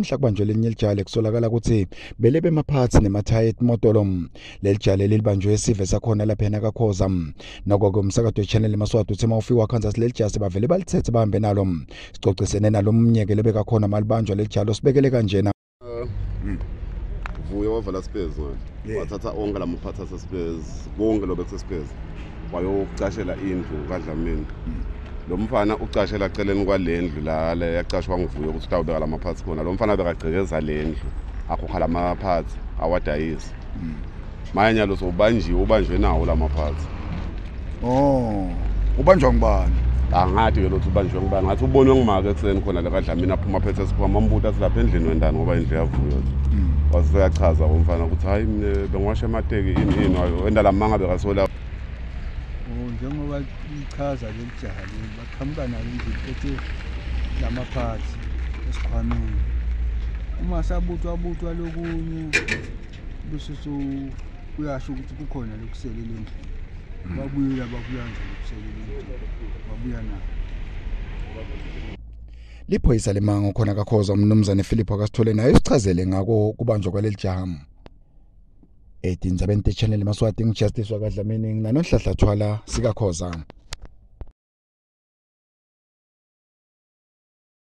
mhla kubanjwe lenye lijale kusolakala ukuthi belebe emaphathi nemathayi emotolo. Leli jale libanjwe esive sakhona lapha eNakakhoza. Nokho umsakazo weChannel Maswati uthi mawufika Kansas leli jasi bavele balithethe bahambe nalo. Sicocisene nalo umnyeke lebeka khona malibanjwa leli jalo sibekele kanjena. Vuyo wavala Spurs wathatha onke lamaphathi aseSpurs bonke lobe kuseSpurs wayocashela indlu kaDlamini. Lo mfana ucashela eceleni kwalendlu la yacashwa nguvuyo ukuthi utawubeka lamaphathi khona. Lo mfana bekagcekeza lendlu akhokha lamaphathi awadayisa. Manje lo ubanjwe nawo lamaphathi. Ubanjwa ngibani? Angathi ke lo ubanjwe ngibani ngathi ubonwe ngimake ekuseni khona la kaDlamini aphuma phethe siphuma ambuta athi lapha endlini wendani ngoba indlu yavuyo. Waseyachaza umfana ukuthi hayi mina bengiwasha amateki ini wenda lamanga bekasola. Njengoba ichaza leli jaha leli baqhamuka nalo indiphethe lamaphathi esikhwameni. Uma sabuthwa lokunye bese uyasho ukuthi kukhona lokuselela endlini. Babuya nje lokuselela endlini. Babuya na. Liphoyisa lemango khona kakhoza umnumzane Philip akasithole naye sichazele ngako kubanjwa kwaleli jaha. Edinza bente Channel Maswati ngijustice wakaDlamini nanohlahla thwala sika Khoza.